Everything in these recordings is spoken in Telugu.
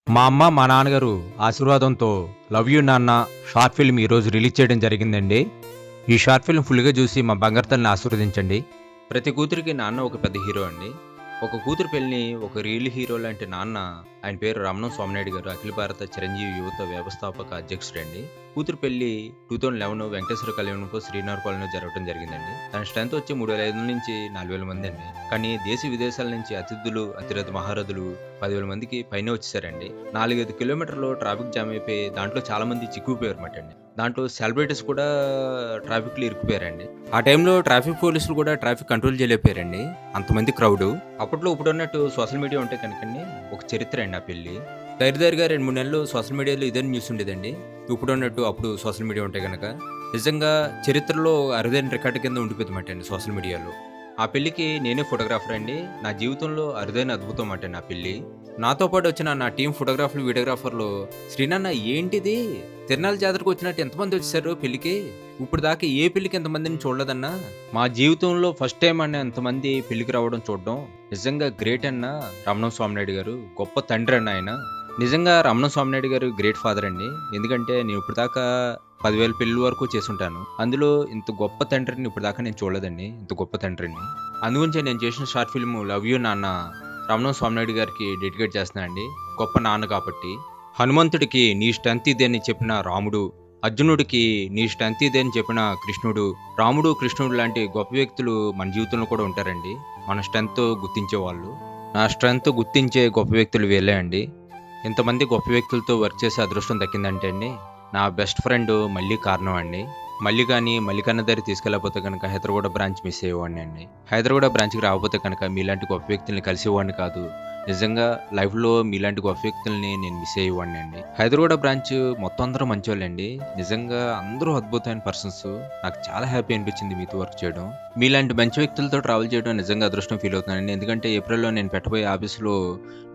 మా అమ్మ, మా నాన్నగారు ఆశీర్వాదంతో 'లవ్ యూ నాన్న' షార్ట్ ఫిల్మ్ ఈరోజు రిలీజ్ చేయడం జరిగిందండి. ఈ షార్ట్ ఫిల్మ్ ఫుల్‌గా చూసి మా బంగారు తల్లిని ఆశీర్వదించండి. ప్రతి కూతురికి నాన్న ఒక పెద్ద హీరో అండి. ఒక కూతురు పెళ్ళిని ఒక రియల్ హీరో లాంటి నాన్న, ఆయన పేరు రమణం సోమనాయుడు గారు, అఖిల భారత చిరంజీవి యువత వ్యవస్థాపక అధ్యక్షుడండి. కూతురు పెళ్లి 2011 వెంకటేశ్వర కళ్యాణంలో శ్రీనగర్ కాలనీలో జరగడం జరిగిందండి. తన స్ట్రెంత్ వచ్చి 3,500 నుంచి 4,000 మంది అండి. కానీ దేశ విదేశాల నుంచి అతిథులు, అతిరథ మహారథులు 10,000 మందికి పైనే వచ్చేసారండి. 4-5 కిలోమీటర్లు ట్రాఫిక్ జామ్ అయిపోయి దాంట్లో చాలా మంది చిక్కుకుపోయారన్నమాట అండి. దాంట్లో సెలబ్రిటీస్ కూడా ట్రాఫిక్‌లో ఇరుక్కుపోయారండి. ఆ టైంలో ట్రాఫిక్ పోలీసులు కూడా ట్రాఫిక్ కంట్రోల్ చేయలేకపోయారండి. అంతమంది క్రౌడు. అప్పట్లో ఇప్పుడున్నట్టు సోషల్ మీడియా ఉంటే కనుకండి ఒక చరిత్ర అండి ఆ పెళ్లి. దగ్గరగా 2-3 నెలలు సోషల్ మీడియాలో ఇదే న్యూస్ ఉండేదండి. ఇప్పుడున్నట్టు అప్పుడు సోషల్ మీడియా ఉంటే గనక నిజంగా చరిత్రలో అరుదైన రికార్డు కింద ఉండిపోతుందన్నమాట అండి సోషల్ మీడియాలో. ఆ పెళ్లికి నేనే ఫోటోగ్రాఫర్ అండి. నా జీవితంలో అరుదైన అద్భుతం అంటే నా పెళ్లి. నాతో పాటు వచ్చిన నా టీమ్ ఫోటోగ్రాఫర్లు, వీడియోగ్రాఫర్లు "శ్రీనన్న ఏంటిది? తిరునాళ్ళ జాతరకు వచ్చినట్టు ఎంతమంది వచ్చేసారు పెళ్లికి? ఇప్పుడు దాకా ఏ పెళ్లికి ఎంతమందిని చూడలేదన్నా. మా జీవితంలో ఫస్ట్ టైం అన్న ఎంతమంది పెళ్లికి రావడం చూడడం నిజంగా గ్రేట్ అన్న రమణం స్వామినాయుడు గారు. గొప్ప తండ్రి అన్న ఆయన. నిజంగా రమణం స్వామినాయుడు గారు గ్రేట్ ఫాదర్ అండి. ఎందుకంటే నేను ఇప్పటిదాకా 10,000 పెళ్లి వరకు చేసుంటాను. అందులో ఇంత గొప్ప తండ్రిని ఇప్పటిదాకా నేను చూడలేదండి. ఇంత గొప్ప తండ్రిని. అందుగురించే నేను చేసిన షార్ట్ ఫిల్మ్ 'లవ్ యూ నాన్న' రమణం స్వామినాయుడు గారికి డెడికేట్ చేస్తున్నానండి. గొప్ప నాన్న కాబట్టి. హనుమంతుడికి నీ స్ట్రెంత్ ఇదే అని చెప్పిన రాముడు, అర్జునుడికి నీ స్ట్రెంత్ ఇదే అని చెప్పిన కృష్ణుడు, రాముడు, కృష్ణుడు లాంటి గొప్ప వ్యక్తులు మన జీవితంలో కూడా ఉంటారండి. మన స్ట్రెంత్ గుర్తించే వాళ్ళు. నా స్ట్రెంత్ గుర్తించే గొప్ప వ్యక్తులు వీళ్ళే అండి. ఇంతమంది గొప్ప వ్యక్తులతో వర్క్ చేసే అదృష్టం దక్కిందంటే అండి నా బెస్ట్ ఫ్రెండ్ మళ్ళీ కారణం అండి. మళ్ళీ కానీ మల్లికన్న దగ్గర తీసుకెళ్ళకపోతే కనుక హైదరాబాద్ బ్రాంచ్ మిస్ అయ్యేవాడిని అండి. హైదరాబాద్ బ్రాంచ్కి రాకపోతే కనుక మీలాంటి గొప్ప వ్యక్తుల్ని కలిసేవాడిని కాదు. నిజంగా లైఫ్లో మీలాంటి గొప్ప వ్యక్తుల్ని నేను మిస్ అయ్యేవాడిని అండి. హైదరాబాద్ బ్రాంచ్ మొత్తం అందరూ మంచోళ్ళండి. నిజంగా అందరూ అద్భుతమైన పర్సన్స్. నాకు చాలా హ్యాపీ అనిపించింది మీతో వర్క్ చేయడం. మీలాంటి మంచి వ్యక్తులతో ట్రావెల్ చేయడం నిజంగా అదృష్టం ఫీల్ అవుతున్నానండి. ఎందుకంటే ఏప్రిల్లో నేను పెట్టబోయే ఆఫీస్లో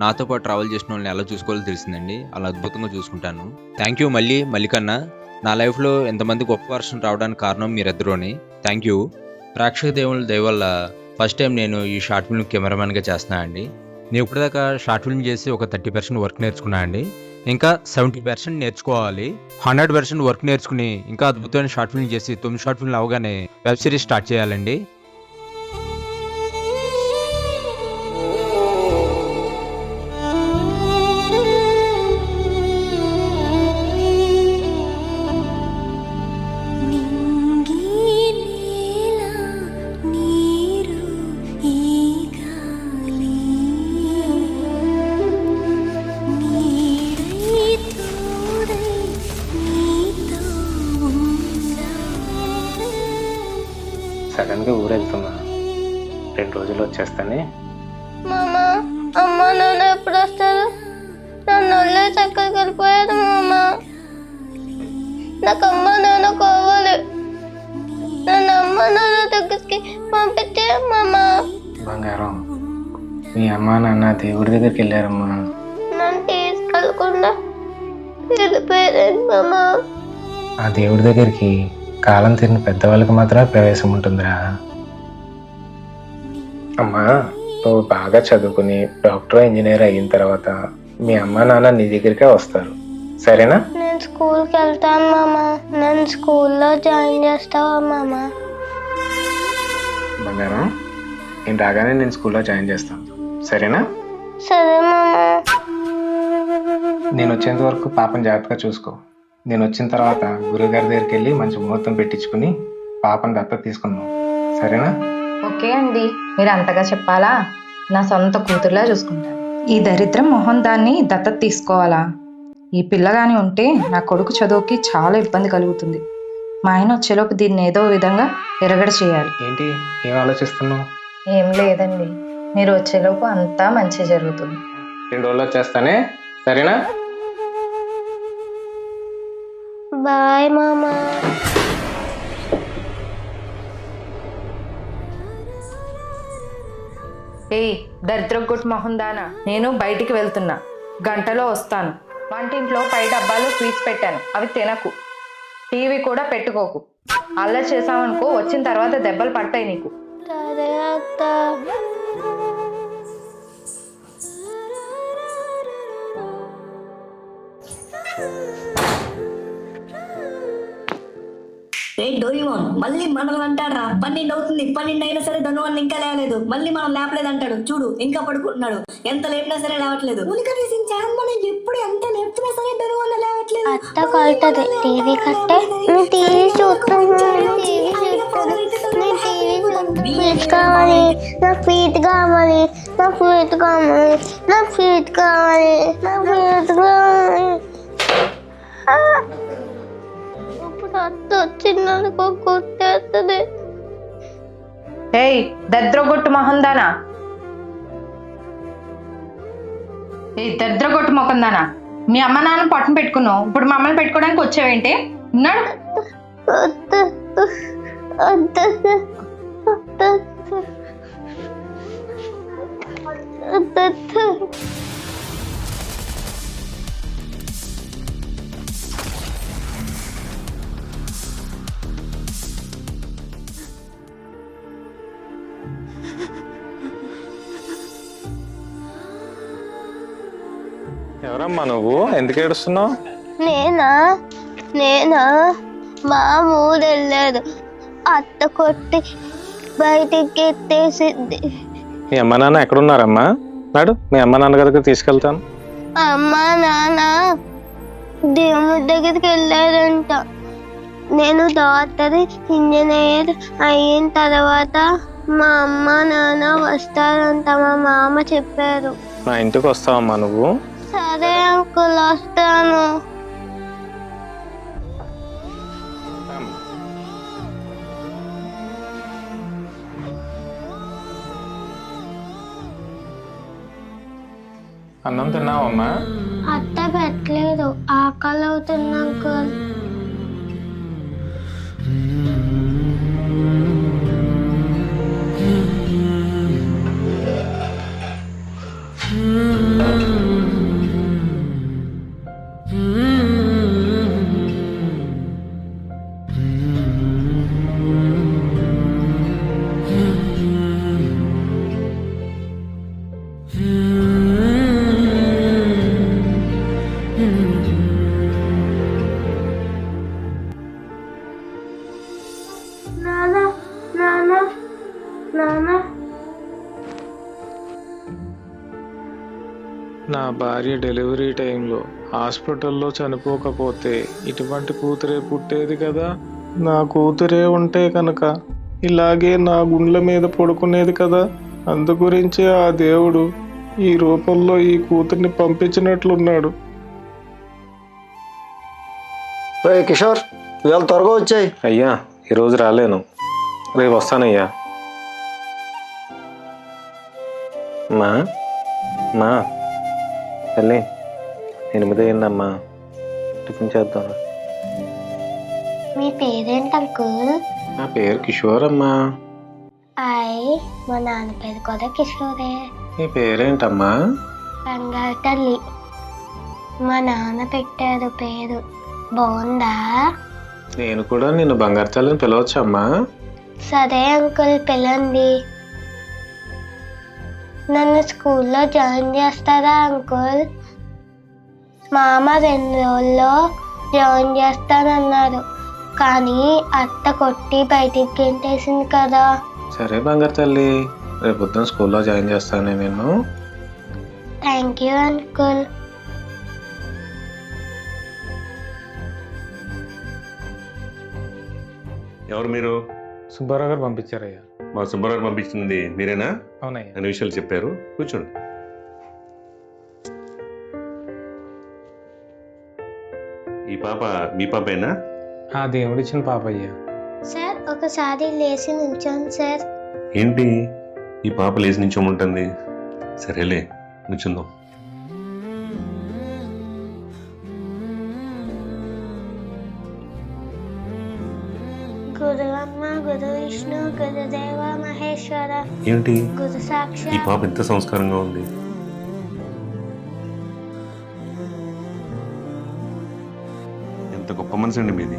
నాతో పాటు ట్రావెల్ చేసిన వాళ్ళని ఎలా చూసుకోవాలో తెలిసిందండి. అలా అద్భుతంగా చూసుకుంటాను. థ్యాంక్ యూ మల్లికన్న. నా లైఫ్లో ఎంతమంది గొప్ప పర్సన్ రావడానికి కారణం మీరిద్దరూని. Thank you. ప్రేక్షక దేవుళ్ళ దయ వల్ల ఫస్ట్ టైం నేను ఈ షార్ట్ ఫిల్మ్ కెమెరామెన్గా చేస్తున్నాను అండి. నేను ఇప్పటిదాకా షార్ట్ ఫిల్మ్ చేసి ఒక 30% వర్క్ నేర్చుకున్నాను అండి. ఇంకా 70% నేర్చుకోవాలి. 100% వర్క్ నేర్చుకుని ఇంకా అద్భుతమైన షార్ట్ ఫిల్మ్ చేసి 9 షార్ట్ ఫిల్మ్ అవగానే వెబ్ సిరీస్ స్టార్ట్ చేయాలండి. సడన్గా ఊరెళ్తున్నా, 2 రోజులు వచ్చేస్తానే. మామ, అమ్మ నాన్న ఎప్పుడు వస్తారు? నన్ను వదిలేసి ఎక్కడికి వెళ్ళిపోయారు మామ. నాకు అమ్మ నాన్న కావాలి. నన్ను అమ్మ నాన్న దగ్గరికి పంపించే మామ. బంగారం, మీ అమ్మ నాన్న దేవుడి దగ్గరికి వెళ్ళారమ్మా. నన్ను తీసుకెళ్ళకుండా వెళ్ళిపోయారు మామ. ఆ దేవుడి దగ్గరికి కాలం తీరిన పెద్దవాళ్ళకి మాత్రమే ప్రవేశం ఉంటుందిరా. అమ్మా, నువ్వు బాగా చదువుకుని డాక్టర్ ఇంజనీర్ అయిన తర్వాత మీ అమ్మ నాన్న నీ దగ్గరికే వస్తారు, సరేనా? నేను స్కూల్కి వెళ్తాను మామ. నన్ను స్కూల్లో జాయిన్ చేస్తావా మామ? బంగారం, నేను రాగానే నేను స్కూల్లో జాయిన్ చేస్తాను, సరేనా? సరే మామ. నేను వచ్చేంత వరకు పాపని జాగ్రత్తగా చూసుకో. నేను వచ్చిన తర్వాత గురుగారి దగ్గరికి వెళ్ళి మంచి ముహూర్తం పెట్టించుకుని పాపని దత్తత తీసుకుందాం, సరేనా? ఓకే అండి, మీరు అంతగా చెప్పాలా? నా సొంత కూతురులా చూసుకుంటాను. ఈ దరిద్రం మొహం దాన్ని దత్తత తీసుకోవాలా? ఈ పిల్లగాని ఉంటే నా కొడుకు చదువుకి చాలా ఇబ్బంది కలుగుతుంది. మా ఆయన వచ్చేలోపు దీన్ని ఏదో విధంగా ఎరగడ చేయాలి. ఏంటి, ఏం ఆలోచిస్తున్నావు? ఏం లేదండి, మీరు వచ్చేలోపు అంతా మంచి జరుగుతుంది. 2 రోజులు వచ్చేస్తానే, సరేనా? బాయ్ మామ. ఏయ్ దరిద్రం కొట్టు మొహం దానా, నేను బయటికి వెళ్తున్నా, గంటలో వస్తాను. వంటింట్లో పై డబ్బాలో స్వీట్స్ పెట్టాను, అవి తినకు. టీవీ కూడా పెట్టుకోకు. అల్లరి చేసామనుకో వచ్చిన తర్వాత దెబ్బలు పడతాయి నీకు. సరే అత్త. డోరిమోన్ మళ్ళీ మనల్ని అంటాడ్రా 12 అవుతుంది, 12 అయినా సరే ధనువన్ ఇంకా లేవలేదు. మళ్ళీ మనం లేపలేదు అంటాడు. చూడు ఇంకా పడుకుంటున్నాడు, ఎంత లేపినా సరే లేవట్లేదు. మనం ఎప్పుడు ఎంత లేపుతున్నా సరే ధనువన్ లేవట్లేదు. అత్త కొడుతుంది టీవీ కట్టే. నేను టీవీ చూస్తున్నాను, ఫీట్ కావాలి, నాకు ఫీట్ కావాలి, నాకు ఫీట్ కావాలి, నాకు ఫీట్ కావాలి, నాకు ఫీట్ కావాలి. ఇప్పుడు అత్త వచ్చిందనుకో కొట్టేస్తుంది. ఏయ్ దద్రగొట్టు మొహందానా, దద్రగొట్టు మొహందానా, మీ అమ్మ నాన్న పట్టును పెట్టుకున్నావు, ఇప్పుడు మమ్మల్ని పెట్టుకోవడానికి వచ్చావేంటి? ఉన్నాడు ఎవరమ్మా నువ్వు? ఎందుకు ఏడుస్తున్నావు? నేనా మా ఊరు వెళ్ళాడు, అత్త కొట్టి బయటికి ఎత్తేసింది. మీ అమ్మ నాన్న ఎక్కడున్నారమ్మా? నాడు మీ అమ్మ నాన్న దగ్గరికి తీసుకెళ్తాను. అమ్మ నాన్న దేవుడి దగ్గరికి వెళ్ళారంట. నేను డాక్టర్ ఇంజనీర్ అయిన తర్వాత మా అమ్మ నాన్న వస్తారంట, మా మామ చెప్పారు. నా ఇంటికి వస్తావమ్మా నువ్వు? సరే అంకుల్ వస్తాను. అన్నం తిన్నావమ్మా? అత్త పెట్టలేదు, ఆకలి అవుతుంది అంకుల్. నా భార్య డెలివరీ టైంలో హాస్పిటల్లో చనిపోకపోతే ఇటువంటి కూతురే పుట్టేది కదా. నా కూతురే ఉంటే కనుక ఇలాగే నా గుండెల మీద పడుకునేది కదా. అందు గురించే ఆ దేవుడు ఈ రూపంలో ఈ కూతుర్ని పంపించినట్లున్నాడు. కిషోర్ ఇవాళ త్వరగా వచ్చాయి. అయ్యా ఈరోజు రాలేను, రేపు వస్తానయ్యా. మా తల్లి 8 అయిందమ్మా, టిఫిన్ చేద్దాం. మీ పేరేంటి అంకుల్? నా పేరు కిషోర్ అమ్మా. మా నాన్న పేరు కూడా కిషోరే. నీ పేరేంటమ్మా? బంగారు తల్లి. మా నాన్న పెట్టారు పేరు. బాగుందా? నేను కూడా నిన్ను బంగారు తల్లిని పిలవచ్చమ్మా? సరే అంకుల్ పిలండి. నన్ను స్కూల్లో జాయిన్ చేస్తారా అంకుల్? మామ 2 రోజుల్లో జాయిన్ చేస్తానన్నారు, కానీ అత్త కొట్టి బయటికి గెంటేసింది కదా. సరే బంగారు తల్లి, రేపు పొద్దున్న స్కూల్లో జాయిన్ చేస్తాను నేను. Thank you uncle. ఎవరు మీరు? సుబ్బారావు గారు పంపించారయ్యా. మా సుబ్బారావు పంపించింది మీరేనా? అవునయ్యా. అనే విషయాలు చెప్పారు, కూర్చోండి. ఈ పాప మీ పాపేనా? ఆ దేవుడిచ్చిన పాప అయ్యా. సార్ ఒకసారి లేచి నుంచోండి సార్. ఏంటి ఈ పాప లేచి నించోమంటుంది? సరేలే కూర్చుందాం. గురు బ్రహ్మ గురు విష్ణు గురుదేవ మహేశ్వర ఏంటి గురు ఈ సాక్షాత్. పాప ఎంత సంస్కారంగా ఉంది. ఎంత గొప్ప మనసు అండి మీది.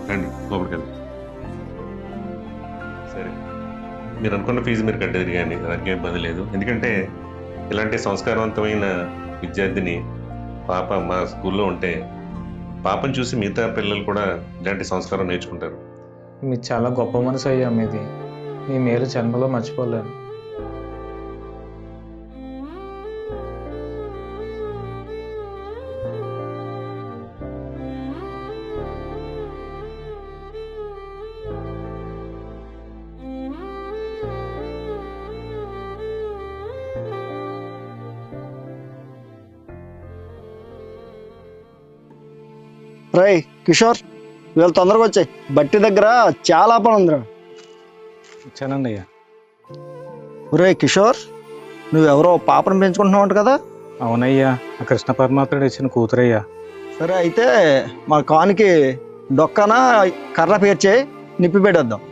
రండి లోపలికి వెళ్ళి. సరే మీరు అనుకున్న ఫీజు మీరు కట్టేది కానీ దానికి ఏం ఇబ్బంది లేదు. ఎందుకంటే ఇలాంటి సంస్కారవంతమైన విద్యార్థిని పాప మా స్కూల్లో ఉంటే పాపను చూసి మిగతా పిల్లలు కూడా ఇలాంటి సంస్కారం నేర్చుకుంటారు. మీది చాలా గొప్ప మనసు అయ్యా మీది. మీ మేలు జన్మలో మర్చిపోలేను. రే కిషోర్, వీళ్ళు తొందరగా వచ్చాయి. బట్టి దగ్గర చాలా పని ఉందిరా. ఇచ్చానండి అయ్యా. రే కిషోర్, నువ్వెవరో పాపను పెంచుకుంటున్నావు అంట కదా? అవునయ్యా, ఆ కృష్ణ పరమాత్ముడు ఇచ్చిన కూతురయ్యా. సరే అయితే మన కానికి డొక్కన కర్ర పేర్చేయి, నిప్పి పెట్టేద్దాం.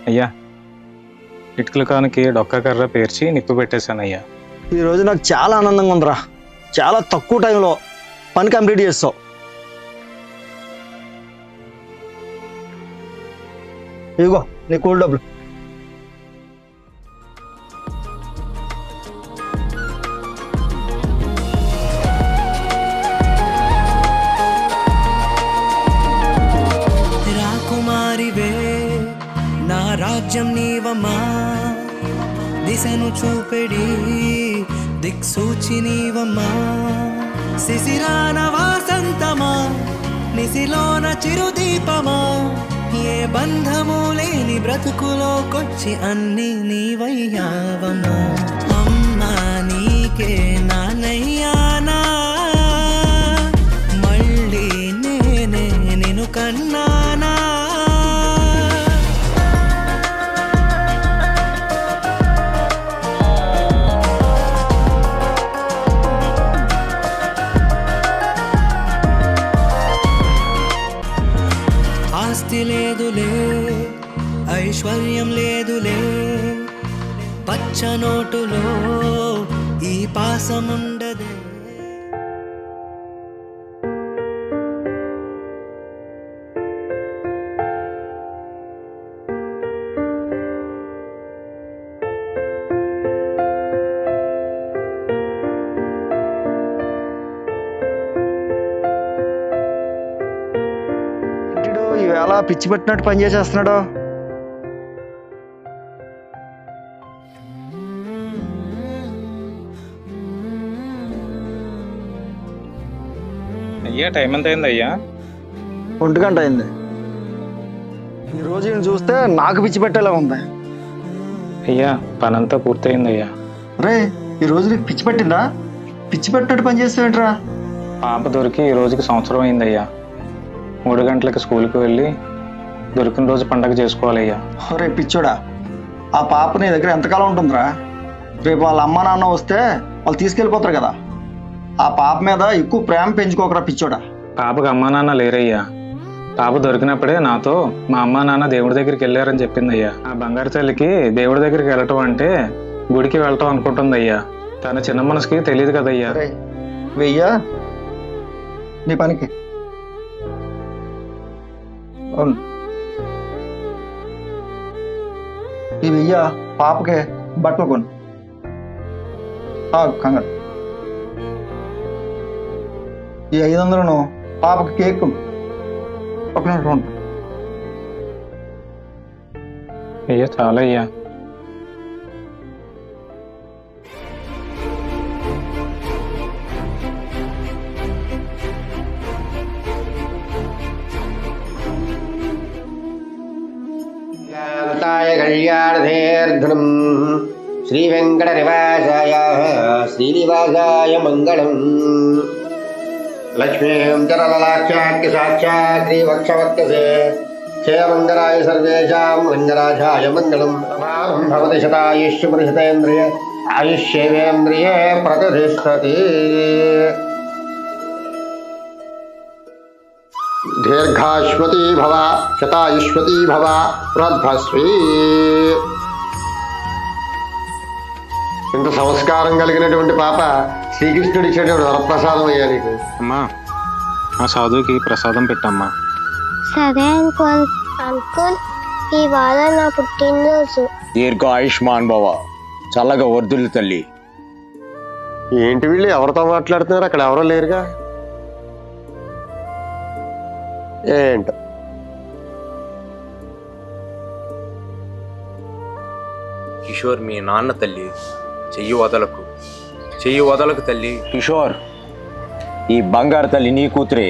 అయ్యా, ఇటుకల కానికి డొక్క కర్ర పేర్చి నిప్పు పెట్టేశానయ్యా. ఈరోజు నాకు చాలా ఆనందంగా ఉందిరా. చాలా తక్కువ టైంలో పని కంప్లీట్ చేస్తావు. ఇదిగో నీ కూల్ డబ్బులు. రాకుమారివే నా రాజ్యం నీవమ్మా, దిశను చూపెడి దిక్సూచి నీవమ్మా. శిశిరాన వాసంతమా, నిశిలోన చిరుదీపమా, ఏ బంధము లేని బ్రతుకులోకొచ్చి అన్ని నీవయ్యావమ్మా. అమ్మా నీకే నానయ్యానా, మళ్ళీ నేనే నిన్ను కన్నానా. ఆస్తి లేదులే, ఐశ్వర్యం లేదులే, పచ్చ నోటులో ఈ పాసముండదే. ఈవేళ పిచ్చి పట్టినట్టు పని చేసేస్తున్నాడు. అయ్యా, టైం ఎంత అయింది అయ్యా? 1 గంట అయింది. ఈరోజు ఈయన చూస్తే నాకు పిచ్చి పెట్టేలా ఉంది. అయ్యా, పనంతా పూర్తయింది అయ్యా. రే, ఈరోజు నీకు పిచ్చి పట్టిందా? పిచ్చి పెట్టినట్టు పని చేస్తావేంట్రా? పాప దొరికి ఈ రోజుకి సంవత్సరం అయిందయ్యా. 3 గంటలకి స్కూల్కి వెళ్ళి దొరికిన రోజు పండగ చేసుకోవాలయ్యా. రే పిచ్చోడా, ఆ పాప నీ దగ్గర ఎంతకాలం ఉంటుందిరా? రేపు వాళ్ళ అమ్మ నాన్న వస్తే వాళ్ళు తీసుకెళ్ళిపోతారు కదా. ఆ పాప మీద ఎక్కువ ప్రేమ పెంచుకోకరా పిచ్చోడా. పాపకు అమ్మా నాన్న లేరయ్యా. పాప దొరికినప్పుడే నాతో మా అమ్మా నాన్న దేవుడి దగ్గరికి వెళ్ళారని చెప్పిందయ్యా. ఆ బంగారు తల్లికి దేవుడి దగ్గరికి వెళ్ళటం అంటే గుడికి వెళ్ళటం అనుకుంటుందయ్యా. తన చిన్న మనసుకి తెలియదు కదయ్యా. రే వెయ్యా నీ పనికి. అవును, ఈ వెయ్యా పాపకి బట్టలు కొను. కంగారు. ఈ 500 పాపకి కేక్ కొను. ఒక నిమిషం ఉండు. అయ్యా, చాలా అయ్యా. కళ్యాణధేర్ధనం శ్రీ వెంకట నివాసాయ శ్రీనివాసాయ మంగళం. లక్ష్మీం చరలలాక్షాఖ్య సాక్షాత్ శ్రీవక్షవర్తసే క్షేమంగళాయ సర్వేషాం రంగరాజాయ మంగళం. సమానం భవతి శతాయుష్యపురుషతేంద్రియ ఆయుష్యేవేంద్రియే ప్రతిష్టతి. దీర్ఘాశ్వతీ భవ శతాయుష్వతీ భవ వృద్ధశ్రీ. ఇంత సంస్కారం కలిగినటువంటి పాప శ్రీకృష్ణుడు ఇచ్చేటువంటి వరప్రసాదం అయ్యా నీకు. అమ్మా ఆ సాధువుకి ప్రసాదం పెట్టమ్మా. సరే అంకుల్. అంకుల్, ఇవాళ నా పుట్టినరోజు. దీర్ఘ ఆయుష్మాన్ భవ, చల్లగా వర్ధులు తల్లి. ఏంటి వీళ్ళు ఎవరితో మాట్లాడుతున్నారు? అక్కడ ఎవరో లేరుగా. ఏంటో కిషోర్ మీ నాన్న తల్లి, చెయ్యి వదలకు, చెయ్యి వదలకు తల్లి. కిషోర్, ఈ బంగారు తల్లి నీ కూతురే.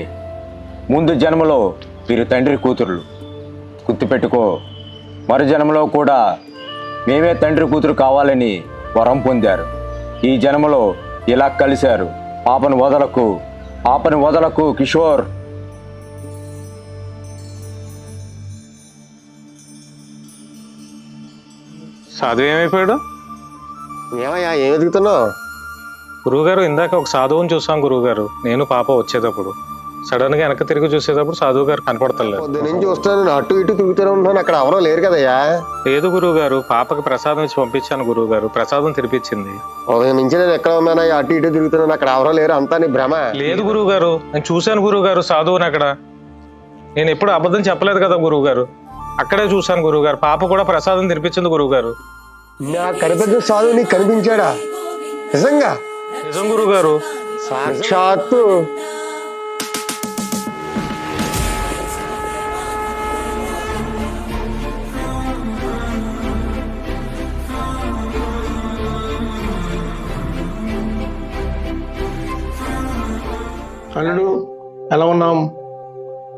ముందు జన్మలో మీరు తండ్రి కూతురులు. గుర్తుపెట్టుకో, మరు జన్మలో కూడా మేమే తండ్రి కూతురు కావాలని వరం పొందారు. ఈ జన్మలో ఇలా కలిశారు. పాపను వదలకు, పాపను వదలకు కిషోర్. సాధువు ఏమైపోయాడు? ఏమయ్యా, ఏం ఎదుగుతున్నావు? గురువుగారు, ఇందాక ఒక సాధువుని చూసాం గురువుగారు, నేను పాప వచ్చేటప్పుడు. సడన్ గా వెనక తిరిగి చూసేటప్పుడు సాధువు గారు కనపడతలేదు. పొద్దు నుంచి చూస్తాను, అటు ఇటు తిరుగుతూనే ఉంటాను. అక్కడ ఎవరో లేరు కదయ్యా. లేదు గురువుగారు, పాపకి ప్రసాదం ఇచ్చి పంపించాను గురువుగారు, ప్రసాదం తినిపించింది. ఉదయం నుంచి నేను ఎక్కడ ఉన్నానయ్యా, అటు ఇటు తిరుగుతున్నాను. అక్కడ ఎవరో లేరు, అంతా నీ భ్రమ. లేదు గురువుగారు, నేను చూశాను గురువుగారు సాధువుని అక్కడ. నేను ఎప్పుడు అబద్ధం చెప్పలేదు కదా గురువుగారు, అక్కడే చూశాను గురువుగారు. పాప కూడా ప్రసాదం తినిపించింది గురువుగారు. నా కనిపెద్ద సాధువు నీకు కనిపించాడా? నిజంగా? నిజం గురువుగారు. సాక్షాత్తు అల్లుడు, ఎలా ఉన్నాం?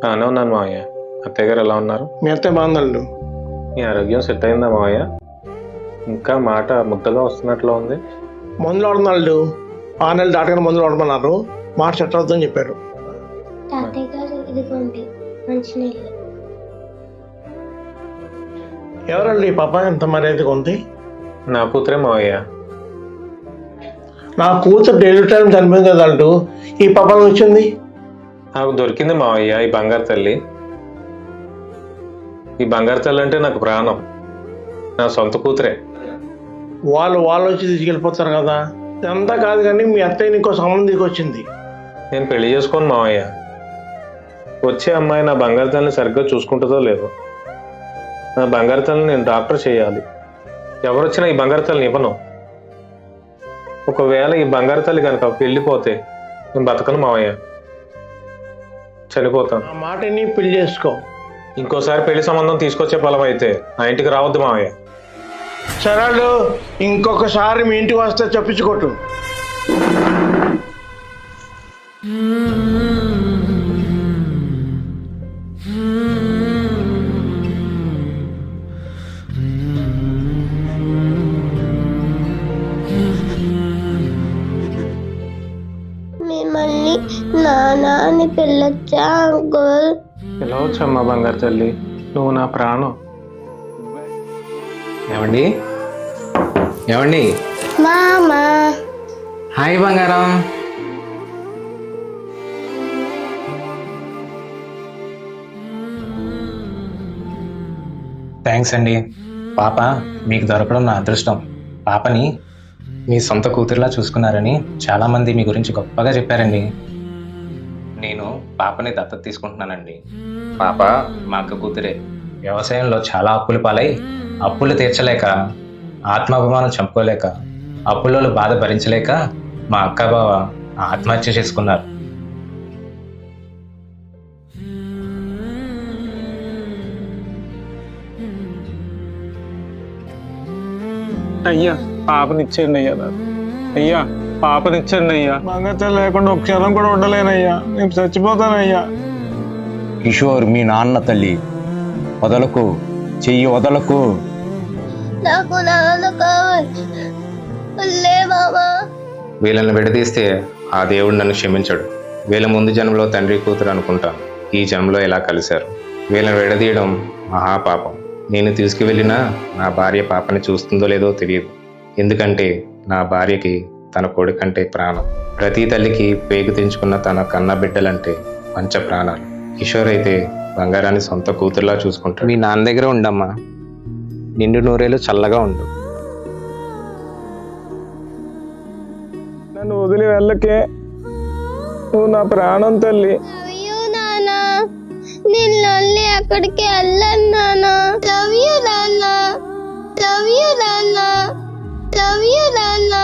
బాగానే ఉన్నాను మావయ్య. అత్తయ్య గారు ఎలా ఉన్నారు? మీ అత్తయ్య బాగుంది అల్లుడు. మీ ఆరోగ్యం సెట్ అయిందా మావయ్య? ఇంకా మాట ముద్దగా వస్తున్నట్లు ఉంది. మందులు వాడుతున్నా అల్లుడు. 6 నెలలు దాటగానే మందులు వాడమన్నారు. మాట సెట్ అవుతుందని చెప్పారు. తాతయ్య గారు, ఇదిగోండి మంచినీళ్ళు. ఎవరండి ఈ పాప ఎంత మర్యాదగా ఉంది? నా కూతురే మావయ్య. నా కూతురు డెలివరీ టైం చనిపోయింది కదా అల్లుడు, ఈ పాప వచ్చింది. నాకు దొరికింది మావయ్య ఈ బంగారు తల్లి. ఈ బంగారు తల్లి అంటే నాకు ప్రాణం. నా సొంత కూతురే. వాళ్ళు వచ్చి తీసుకెళ్ళిపోతారు కదా. ఇదంతా కాదు కానీ మీ అత్తయ్య ఇంకో సంబంధం తీసుకొచ్చింది. నేను పెళ్లి చేసుకోను మావయ్య. వచ్చే అమ్మాయి నా బంగారు తల్లిని సరిగ్గా చూసుకుంటుందో లేదో. నా బంగారు తల్లిని నేను డాక్టర్ చేయాలి. ఎవరొచ్చినా ఈ బంగారు తల్లిని ఇవ్వను. ఒకవేళ ఈ బంగారు తల్లి కనుక వెళ్ళిపోతే నేను బతకను మావయ్య, చనిపోతాను. ఆ మాట నీ పెళ్లి చేసుకో. ఇంకోసారి పెళ్లి సంబంధం తీసుకొచ్చే ఫలం అయితే నా ఇంటికి రావద్దు మావయ్య. సరే అల్లుడు, ఇంకొకసారి మీ ఇంటికి వస్తే చెప్పించుకోటు. మిమ్మల్ని నానా అని పిల్లొచ్చా అంకుల్? ఎలా వచ్చమ్మా బంగారు తల్లి, నువ్వు నా ప్రాణం. ఏమండి, ఏమండి? మామా. హాయ్ బంగారం. థ్యాంక్స్ అండి. పాప మీకు దొరకడం నా అదృష్టం. పాపని మీ సొంత కూతురులా చూసుకున్నారని చాలామంది మీ గురించి గొప్పగా చెప్పారండి. నేను పాపని దత్తత తీసుకుంటున్నానండి. పాప మా అక్క కూతురే. వ్యవసాయంలో చాలా అప్పులు పాలై అప్పులు తీర్చలేక, ఆత్మాభిమానం చంపుకోలేక, అప్పులలో బాధ భరించలేక మా అక్క బావ ఆత్మహత్య చేసుకున్నారు. అయ్యా పాపనిచ్చేయండి అయ్యా. అయ్యా పాపనిచ్చండి అయ్యా. బంగారు లేకుండా ఒక క్షణం కూడా ఉండలేనయ్యా. నేను చచ్చిపోతానయ్యా. కిషోర్, మీ నాన్న తల్లి, వదలకు, చెయ్యి వదలకు. నాకు నాన్న కావాలి. మామా. వీళ్ళని విడదీస్తే ఆ దేవుడు నన్ను క్షమించడు. వీళ్ళ ముందు జన్మలో తండ్రి కూతురు అనుకుంటాను. ఈ జన్మలో ఇలా కలిశారు. వీళ్ళని విడదీయడం మహాపాపం. నేను తీసుకువెళ్ళినా నా భార్య పాపని చూస్తుందో లేదో తెలియదు. ఎందుకంటే నా భార్యకి తన కొడుకంటే ప్రాణం. ప్రతి తల్లికి పేగు తెంచుకున్న తన కన్న బిడ్డలంటే పంచ ప్రాణాలు. కిషోర్ అయితే బంగారాన్ని సొంత కూతురులా చూసుకుంటాడు. మీ నాన్న దగ్గర ఉండమ్మా, నిండు నూరేళ్ళు చల్లగా ఉండు. నన్ను వదిలి వెళ్ళకే, నువ్వు నా ప్రాణం తల్లి. అయ్యో నాన్న, నేను అక్కడికి వెళ్ళను నాన్న. లవ్ యూ నాన్న, లవ్ యూ నాన్న, లవ్ యూ నాన్న.